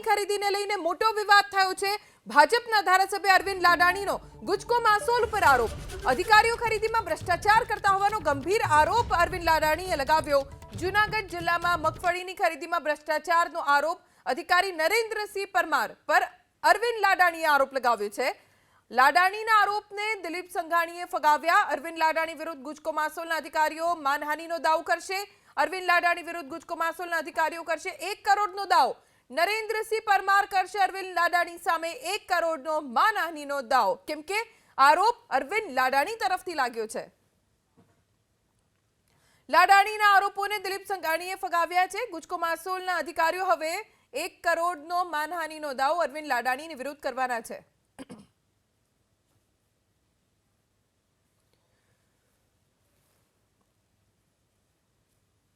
મગફળીની ખરીદીને લઈને મોટો વિવાદ થયો છે। ભાજપના ધારાસભ્ય અરવિંદ લાડાણીનો ગુજકો માસોલ પર આરોપ। અધિકારીઓ ખરીદીમાં ભ્રષ્ટાચાર કરતા હોવાનો ગંભીર આરોપ અરવિંદ લાડાણીએ લગાવ્યો। જૂનાગઢ જિલ્લામાં મગફળીની ખરીદીમાં ભ્રષ્ટાચારનો આરોપ અધિકારી નરેન્દ્રસિંહ પરમાર પર અરવિંદ લાડાણીએ આરોપ લગાવ્યો છે। લાડાણીના આરોપને દિલીપ સંઘાણીએ ફગાવ્યા। અરવિંદ લાડાણી વિરુદ્ધ ગુજકો માસોલના અધિકારીઓ માનહાનિનો દાવો કરશે। અરવિંદ લાડાણી વિરુદ્ધ ગુજકો માસોલના અધિકારીઓ કરશે 1 કરોડનો દાવો। નરેન્દ્રસિંહ પરમાર કરશે અરવિંદ લાડાણી સામે 1 કરોડનો માનહાનિનો દાવો, કેમ કે આરોપ અરવિંદ લાડાણી તરફથી લાગ્યો છે। લાડાણીના આરોપોને દિલીપ સંઘાણીએ ફગાવ્યા છે। ગુજકો માસોલના અધિકારીઓ હવે 1 કરોડનો માનહાનિનો દાવો અરવિંદ લાડાણીની વિરુદ્ધ કરવાના છે।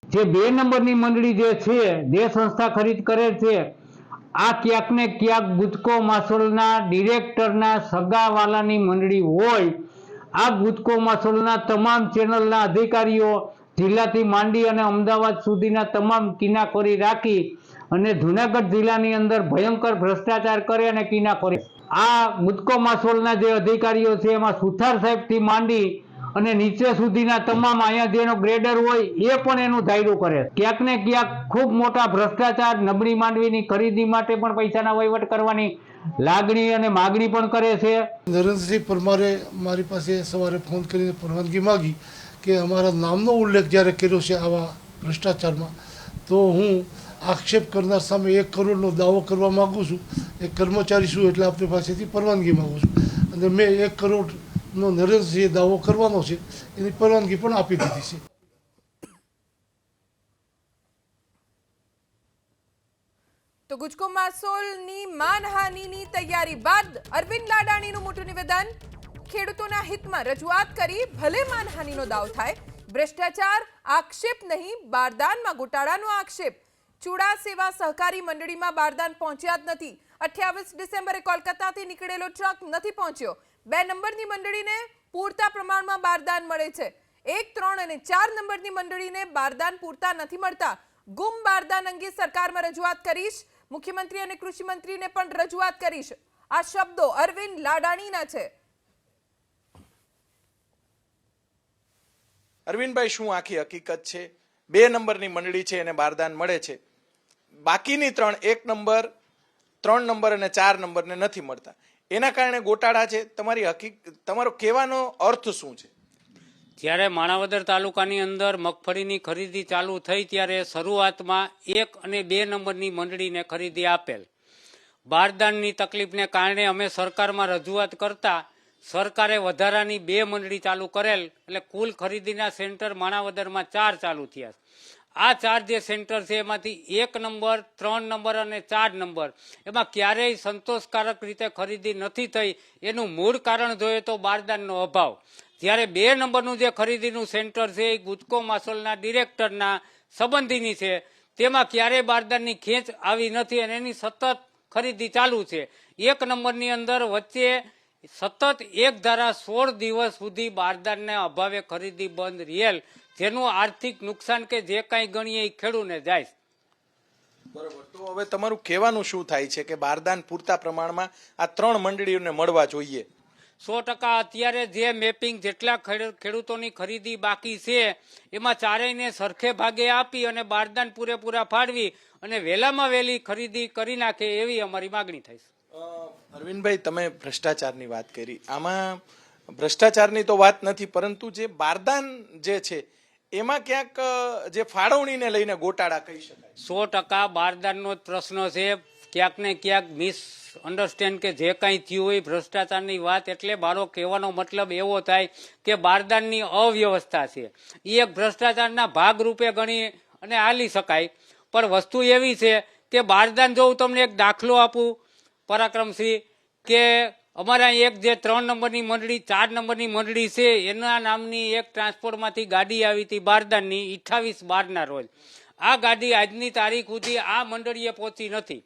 જે 2 નંબરની મંડળી જે છે જે સંસ્થા ખરીદ કરે છે આ ક્યાંક ને ક્યાંક ગુજકો માસોલના ડિરેક્ટરના સગાવાલાની મંડળી હોય। આ ગુજકો માસોલના તમામ ચેનલના અધિકારીઓ જિલ્લાથી માંડી અને અમદાવાદ સુધીના તમામ કિનાખોરી રાખી અને જૂનાગઢ જિલ્લાની અંદર ભયંકર ભ્રષ્ટાચાર કરે અને કિનાખોરી। આ ગુજકો માસોલના જે અધિકારીઓ છે એમાં સુથાર સાહેબથી માંડી અને નીચે સુધીના તમામ અહીંયા જેનો ગ્રેડર હોય એ પણ એનું ધાર્યું કરે। ક્યાંક ને ક્યાંક ખૂબ મોટા ભ્રષ્ટાચાર, નબળી માંડવીની ખરીદી માટે પણ પૈસાના વહીવટ કરવાની લાગણી અને માગણી પણ કરે છે। નરેન્દ્રસિંહ પરમારે મારી પાસે સવારે ફોન કરીને પરવાનગી માગી કે અમારા નામનો ઉલ્લેખ જ્યારે કર્યો છે આવા ભ્રષ્ટાચારમાં તો હું આક્ષેપ કરનાર સામે 1 કરોડનો દાવો કરવા માગું છું। એક કર્મચારી છું એટલે આપણી પાસેથી પરવાનગી માગું છું અને મેં 1 કરોડનો નરેન્દ્રસિંહે દાવો કરવાનો છે એની પરવાનગી પણ આપી દીધી છે। તો ગુજકો માસોલની માનહાનિની તૈયારી બાદ અરવિંદ લાડાણીનું મોટું નિવેદન। ખેડૂતોના હિતમાં રજૂઆત કરી ભલે માનહાનિનો દાવ થાય, ભ્રષ્ટાચાર આક્ષેપ નહીં, બારદાનમાં ગોટાળાનો આક્ષેપ। ચૂડા સેવા સહકારી મંડળીમાં બારદાન પહોંચ્યા જ નથી। 28 ડિસેમ્બરે કોલકાતાથી નીકળેલો ટ્રક નથી પહોંચ્યો। 2 નંબરની મંડળીને પૂરતા પ્રમાણમાં બારદાન મળે છે। 1, 3 અને 4 નંબરની મંડળીને બારદાન પૂરતા નથી મળતા। ગુમ બારદાન અંગે સરકારમાં રજૂઆત કરીશ, મુખ્યમંત્રી અને કૃષિ મંત્રીને પણ રજૂઆત કરીશ। આ શબ્દો અરવિંદ લાડાણીના છે। અરવિંદભાઈ, શું આખી હકીકત છે? 2 નંબરની મંડળી છે એને બારદાન મળે છે, બાકીની 3, 1 નંબર, 3 નંબર અને 4 નંબરને નથી મળતા, એના કારણે ગોટાળા છે। તમારો કહેવાનો અર્થ શું છે? જ્યારે માણાવદર તાલુકાની અંદર મગફળીની ખરીદી ચાલુ થઈ ત્યારે શરૂઆતમાં 1 અને 2 નંબરની મંડળીને ખરીદી આપેલ। બારદાનની તકલીફને કારણે અમે સરકારમાં રજૂઆત કરતા સરકારે વધારાની 2 મંડળી ચાલુ કરેલ, એટલે કુલ ખરીદીના સેન્ટર માણાવદરમાં 4 ચાલુ થયા। આ 4 જે સેન્ટર છે એમાંથી 1 નંબર, 3 નંબર અને 4 નંબર એમાં ક્યારેય સંતોષકારક રીતે ખરીદી નથી થઈ। એનું મૂળ કારણ જોઈએ તો બારદાનનો અભાવ। જ્યારે 2 નંબરનું જે ખરીદીનું સેન્ટર છે એ ગુજકો માસોલના ડિરેક્ટરના સંબંધીની છે, તેમાં ક્યારેય બારદાનની ખેંચ આવી નથી અને એની સતત ખરીદી ચાલુ છે। 1 નંબરની અંદર વચ્ચે સતત 1 ધારા 16 દિવસ સુધી બારદાનના અભાવે ખરીદી બંધ રહેલ, જેનું આર્થિક નુકસાન કે જે કાંઈ ગણીએ એ ખેડૂને જાય। બરોબર, તો હવે તમારું કહેવાનું શું થાય છે કે બારદાન પૂરતા પ્રમાણમાં આ 3 મંડળીઓને મળવા જોઈએ? 100% અત્યારે જે મેપિંગ જેટલા ખેડૂતોની ખરીદી બાકી છે એમાં ચારેયને સરખે ભાગે આપી અને બારદાન પૂરેપૂરા ફાળવી અને વહેલામાં વહેલી ખરીદી કરી નાખે એવી અમારી માગણી થાય છે। અરવિંદભાઈ, તમે ભ્રષ્ટાચારની વાત કરી, આમાં ભ્રષ્ટાચારની તો વાત નથી, પરંતુ જે બારદાન જે છે એમાં ક્યાંક જે ફાળવણીને લઈને ગોટાળા કહી શકાય। 100% બારદાનનો જ પ્રશ્ન છે। ક્યાંક ને ક્યાંક મિસઅન્ડરસ્ટેન્ડ કે જે કાંઈ થયું હોય ભ્રષ્ટાચારની વાત, એટલે મારો કહેવાનો મતલબ એવો થાય કે બારદાનની અવ્યવસ્થા છે એ એક ભ્રષ્ટાચારના ભાગરૂપે ગણી અને હાલી શકાય। પણ વસ્તુ એવી છે કે બારદાન જો હું તમને એક દાખલો આપું પરાક્રમસિંહ, કે અમારા એક જે 3 નંબરની મંડળી, 4 નંબરની મંડળી છે એના નામની એક ટ્રાન્સપોર્ટમાંથી ગાડી આવી હતી બારદાનની 28/12ના રોજ। આ ગાડી આજની તારીખ સુધી આ મંડળીએ પહોંચી નથી,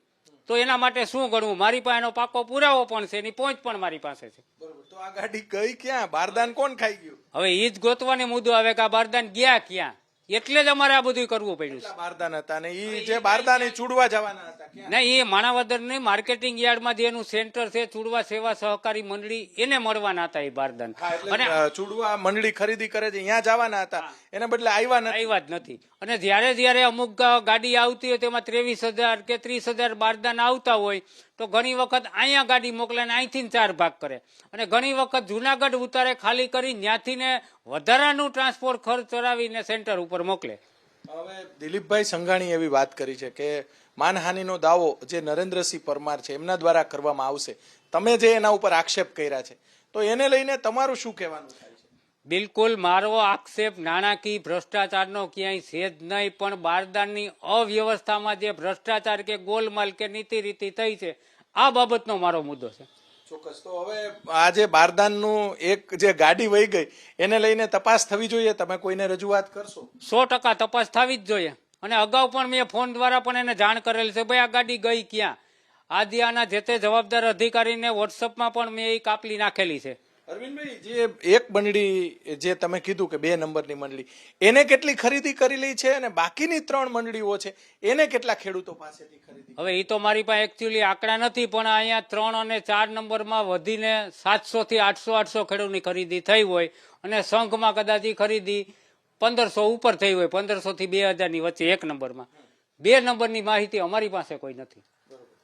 તો એના માટે શું ગણવું? મારી પાસે એનો પાકો પુરાવો પણ છે, એની પહોંચ પણ મારી પાસે છે। તો આ ગાડી ગઈ ક્યાં? બારદાન કોણ ખાઈ ગયું? હવે એ જ ગોતવાનો મુદ્દો આવે કે આ બારદાન ગયા ક્યાં। એટલે જ અમારે આ બધું કરવું પડ્યું છે. બારદાન હતા અને ઈ જે બારદાન એ ચૂડવા જવાના હતા ક્યાં? નહીં, એ માણાવદર ની માર્કેટિંગ યાર્ડમાં જે એનું સેન્ટર છે ચુડવા સેવા સહકારી મંડળી એને મળવાના હતા એ બારદાન. હા, એટલે અને ચૂડવા મંડળી ખરીદી કરે છે અહીંયા જવાના હતા, એને બદલે આવ્યા નથી. આવ્યા જ નથી. અને જ્યારે અમુક ગાડી આવતી હોય તેમાં 23,000 કે 30,000 બારદાન આવતા હોય તો ઘણી વખત અહીંયા ગાડી મોકલે ને અહીંથી 4 ભાગ કરે અને ઘણી વખત જુનાગઢ ઉતારે ખાલી કરી ત્યાંથી ને વધારાનું ટ્રાન્સપોર્ટ ખર્ચ ચડાવીને સેન્ટર ઉપર મોકલે. હવે દિલીપભાઈ સંઘાણી એવી વાત કરી છે કે માનહાનિનો દાવો જે નરેન્દ્રસિંહ પરમાર છે એમના દ્વારા કરવામાં આવશે. તમે જે એના ઉપર આક્ષેપ કર્યા છે તો એને લઈને તમારું શું કહેવાનું થાય છે? બિલકુલ મારો આક્ષેપ નાણાકીય ભ્રષ્ટાચારનો ક્યાંય છે જ નહીં, પણ બારદાનની અવ્યવસ્થામાં જે ભ્રષ્ટાચાર કે ગોલમાલ કે નીતિ રીતિ થઈ છે આ બાબતનો મારો મુદ્દો છે. ચોક્કસ. તો હવે આ જે બારદાનનું એક જે ગાડી વહી ગઈ એને લઈને તપાસ થવી જોઈએ. તમે કોઈને રજૂઆત કરશો? 100% તપાસ થવી જ જોઈએ. અને અગાઉ પણ મેં ફોન દ્વારા પણ એને જાણ કરેલ છે, ભાઈ આ ગાડી ગઈ ક્યાં. આદિ આના જે તે જવાબદાર અધિકારીને વોટ્સઅપમાં પણ મેં એ કાપલી નાખેલી છે. અરવિંદભાઈ, જે એક મંડળી જે તમે કીધું કે 2 નંબરની મંડળી એને કેટલી ખરીદી કરેલી છે અને બાકીની 3 મંડળીઓ છે એને કેટલા ખેડૂતો પાસેથી ખરીદી? હવે એ તો મારી પાસે એકચ્યુઅલી આંકડા નથી, પણ અહીંયા 3 અને 4 નંબરમાં વધીને 700 થી 800 ખેડૂતની ખરીદી થઈ હોય અને સંઘમાં કદાચ ઈ ખરીદી 1500 ઉપર થઈ હોય, 1500 થી 2000 ની વચ્ચે એક નંબરમાં. 2 નંબરની માહિતી અમારી પાસે કોઈ નથી.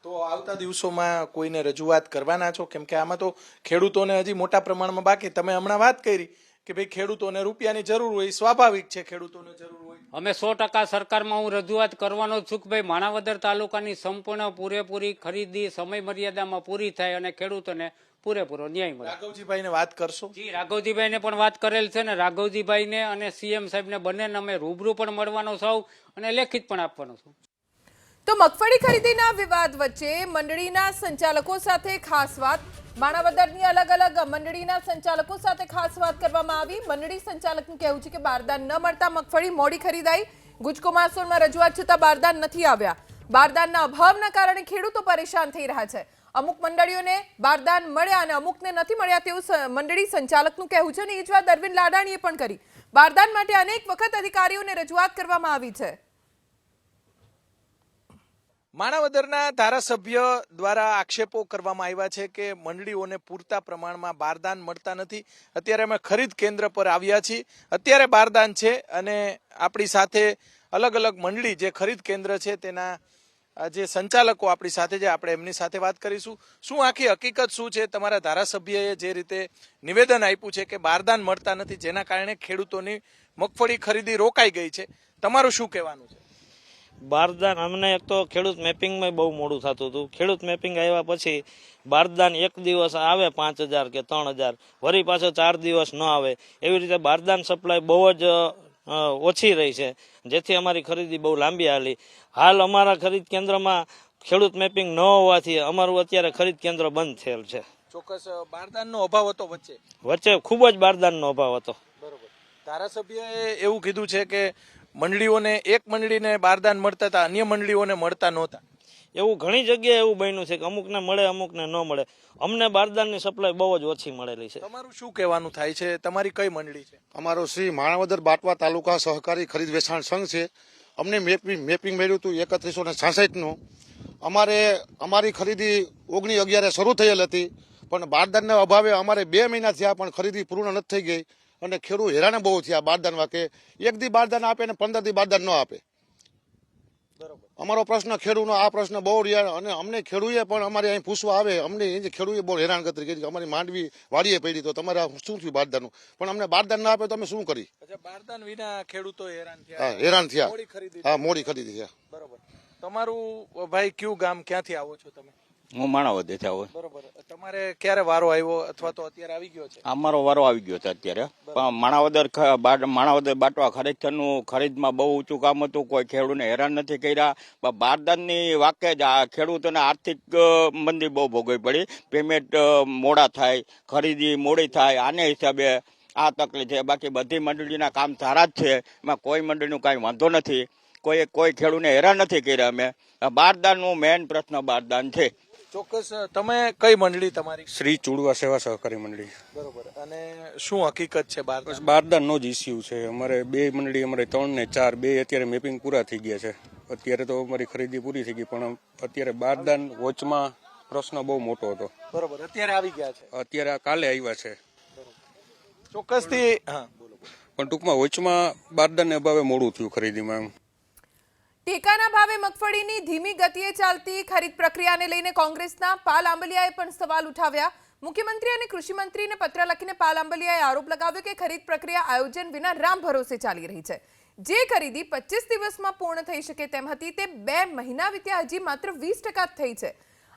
તો આવતા દિવસોમાં કોઈને રજૂઆત કરવાના છો? કેમ કે આમાં તો ખેડૂતોને હજી મોટા પ્રમાણમાં બાકી. તમે હમણાં વાત કરી કે ભાઈ ખેડૂતોને રૂપિયાની જરૂર હોય, સ્વાભાવિક છે ખેડૂતોને જરૂર હોય. અમે 100% સરકારમાં હું રજૂઆત કરવાનો છું કે ભાઈ માણાવદર તાલુકાની સંપૂર્ણ પૂરેપૂરી ખરીદી સમય મર્યાદામાં પૂરી થાય અને ખેડૂતોને પૂરેપૂરો ન્યાય મળે. રાઘવજીભાઈને વાત કરશો? જી, રાઘવજીભાઈને પણ વાત કરેલ છે ને રાઘવજીભાઈને અને સીએમ સાહેબને બંનેને અમે રૂબરૂ પણ મળવાનો સૌ અને લેખિત પણ આપવાનો છું. તો મગફળી ખરીદીના વિવાદ વચ્ચે મંડળીના સંચાલકો સાથે ખાસ વાત. માણાવદરની અલગ મંડળીના સંચાલકો સાથે ખાસ વાત કરવામાં આવી. મંડળી સંચાલકનું કહેવું છે કે બારદાન ન મળતા મગફળી મોડી ખરીદાઈ. ગુજકો માસોલમાં રજૂઆત છતાં બારદાન નથી આવ્યા. બારદાનના અભાવના કારણે ખેડૂતો પરેશાન થઈ રહ્યા છે. અમુક મંડળીઓને બારદાન મળ્યા અને અમુકને નથી મળ્યા તેવું મંડળી સંચાલકનું કહેવું છે અને એ જ વાત અરવિંદ લાડાણીએ પણ કરી. બારદાન માટે અનેક વખત અધિકારીઓને રજૂઆત કરવામાં આવી છે. માણાવદરના ધારાસભ્ય દ્વારા આક્ષેપો કરવામાં આવ્યા છે કે મંડળીઓને પૂરતા પ્રમાણમાં બારદાન મળતા નથી. અત્યારે અમે ખરીદ કેન્દ્ર પર આવ્યા છીએ. અત્યારે બારદાન છે અને આપણી સાથે અલગ મંડળી જે ખરીદ કેન્દ્ર છે તેના જે સંચાલકો આપણી સાથે છે, આપણે એમની સાથે વાત કરીશું. શું આખી હકીકત શું છે? તમારા ધારાસભ્યએ જે રીતે નિવેદન આપ્યું છે કે બારદાન મળતા નથી જેના કારણે ખેડૂતોની મગફળી ખરીદી રોકાઈ ગઈ છે, તમારું શું કહેવાનું છે? બારદાન અમને એક તો ખેડૂત મેપિંગમાં બહુ મોડું થતું હતું. ખેડૂત મેપિંગ આવ્યા પછી બારદાન એક દિવસ આવે 5,000 કે 3,000, વળી પાછો 4 દિવસ ન આવે. એવી રીતે બારદાન સપ્લાય બહુ જ ઓછી રહી છે, જેથી અમારી ખરીદી બહુ લાંબી હાલી. હાલ અમારા ખરીદ કેન્દ્રમાં ખેડૂત મેપિંગ ન હોવાથી અમારું અત્યારે ખરીદ કેન્દ્ર બંધ થયેલ છે. ચોક્કસ બારદાનનો અભાવ હતો વચ્ચે ખૂબ જ બારદાનનો અભાવ હતો. બરોબર. ધારાસભ્યએ એવું કીધું છે કે મંડળીઓને એક મંડળીને બારદાન મળતા હતા, અન્ય મંડળીઓને મળતા નહોતા. એવું ઘણી જગ્યાએ એવું બન્યું છે કે અમુકને મળે અમુકને ન મળે. અમને બારદાનની સપ્લાય બહુ જ ઓછી મળેલી છે. તમારું શું કહેવાનું થાય છે? તમારી કઈ મંડળી છે? અમારો શ્રી માણાવદર બાટવા તાલુકા સહકારી ખરીદ વેચાણ સંઘ છે. અમને મેપિંગ મળ્યું હતું 3166નું. અમારી ખરીદી 19/11 શરૂ થયેલ હતી, પણ બારદાનના અભાવે અમારે 2 મહિના થયા પણ ખરીદી પૂર્ણ નથી થઈ ગઈ અને ખેડૂત હેરાન બહુ થયા બારદાન વાકે. એક દી બારદાન આપે ને 15 દી બારદાન ન આપે. અમારો પ્રશ્ન ખેડૂતનો આ પ્રશ્ન બહુ રહ્યા અને અમને ખેડૂએ પણ અમારે અહીં પૂછવા આવે. અમને ખેડૂએ બહુ હેરાનગતિ કરી. અમારી માંડવી વાડીએ પડી તો તમારે શું થયું બારદાનનું, પણ અમને બારદાન ના આપે તો અમે શું કરી? બારદાન વિના ખેડૂતો હેરાન થયા. હા, હેરાન થયા. હા, મોડી ખરીદી થયા. બરોબર. તમારું ભાઈ કયું ગામ, ક્યાંથી આવો છો તમે? હું માણાવદરથી આવું. બરોબર. તમારે ક્યારે વારો આવ્યો અથવા તો અત્યારે આવી ગયો છે? અમારો વારો આવી ગયો છે અત્યારે. પણ માણાવદર બાટવા ખરેખરનું ખરીદમાં બહુ ઊંચું કામ હતું. કોઈ ખેડૂતને હેરાન નથી કર્યા. બારદાનની વાકે જ આ ખેડૂતોને આર્થિક મંદી બહુ ભોગવવી પડી. પેમેન્ટ મોડા થાય, ખરીદી મોડી થાય, આને હિસાબે આ તકલીફ છે. બાકી બધી મંડળીના કામ સારા જ છે, એમાં કોઈ મંડળીનું કાંઈ વાંધો નથી. કોઈ ખેડૂતને હેરાન નથી કર્યા. અમે બારદાનનું મેઇન પ્રશ્ન બારદાન છે. ચોક્કસ. તમે કઈ મંડળી તમારી? શ્રી ચુડવા સેવા સહકારી મંડળી. બરોબર. અને શું હકીકત છે બસ બારદાનનો જ ઇસ્યુ છે. અમારે 2 મંડળી, અમારે 3 ને 4 બે અત્યારે મેપિંગ પૂરા થઈ ગયા છે. અત્યારે તો અમારી ખરીદી પૂરી થઈ ગઈ, પણ અત્યારે બારદાન વચમાં પ્રશ્ન બહુ મોટો હતો. બરોબર. અત્યારે આવી ગયા છે? અત્યારે કાલે આવ્યા છે. ચોક્કસથી. હા, બોલો. પણ ટૂંકમાં વચમાં બારદાનને અભાવે મોડું થયું ખરીદીમાં. ટેકાના ભાવે મગફળીની ધીમી ગતિએ ચાલતી ખરીદ પ્રક્રિયાને લઈને કોંગ્રેસના પાલ આંબલિયાએ પણ સવાલ ઉઠાવ્યા. મુખ્યમંત્રી અને કૃષિ મંત્રીને પત્ર લખીને પાલ આંબલિયાએ આરોપ લગાવ્યો કે ખરીદ પ્રક્રિયા આયોજન વિના રામ ભરોસે ચાલી રહી છે. જે ખરીદી 25 દિવસમાં પૂર્ણ થઈ શકે તેમ હતી તે 2 મહિના વીત્યા હજી માત્ર 20% જ થઈ છે.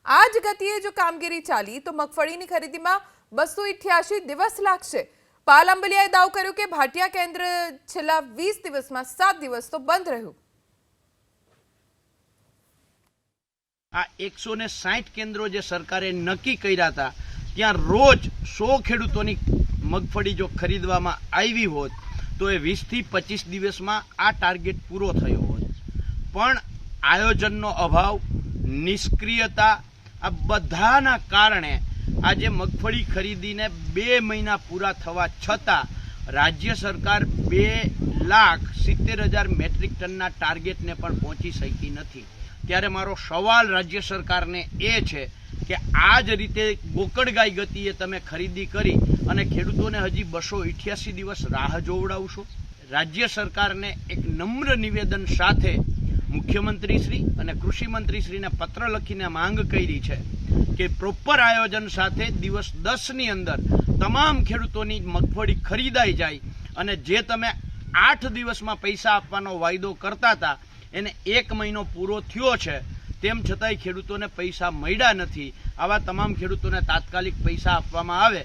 આ જ ગતિએ જો કામગીરી ચાલી તો મગફળીની ખરીદીમાં 288 દિવસ લાગશે. પાલ આંબલિયાએ દાવો કર્યો કે ભાટિયા કેન્દ્ર છેલ્લા 20 દિવસમાં 7 દિવસ તો બંધ રહ્યું. આ 160 કેન્દ્રો જે સરકારે નક્કી કર્યા હતા ત્યાં રોજ 100 ખેડૂતોની મગફળી જો ખરીદવામાં આવી હોત તો એ 20 થી 25 દિવસમાં આ ટાર્ગેટ પૂરો થયો હોત. પણ આયોજનનો અભાવ, નિષ્ક્રિયતા, આ બધાના કારણે આજે મગફળી ખરીદીને 2 મહિના પૂરા થવા છતાં રાજ્ય સરકાર 2,70,000 મેટ્રિક ટનના ટાર્ગેટને પણ પહોંચી શકી નથી. ત્યારે મારો સવાલ રાજ્ય સરકારને એ છે કે આ જ રીતે ગોકળગાય ગતિએ તમે ખરીદી કરી અને ખેડૂતોને હજી 288 દિવસ રાહ જોવડાવશો. રાજ્ય સરકારને એક નમ્ર નિવેદન સાથે મુખ્યમંત્રીશ્રી અને કૃષિ મંત્રીશ્રીને પત્ર લખીને માંગ કરી છે કે પ્રોપર આયોજન સાથે દિવસ 10ની અંદર તમામ ખેડૂતોની મગફળી ખરીદાઈ જાય અને જે તમે 8 દિવસમાં પૈસા આપવાનો વાયદો કરતા હતા એને 1 મહિનો પૂરો થયો છે, તેમ છતાંય ખેડૂતોને પૈસા મળ્યા નથી. આવા તમામ ખેડૂતોને તાત્કાલિક પૈસા આપવામાં આવે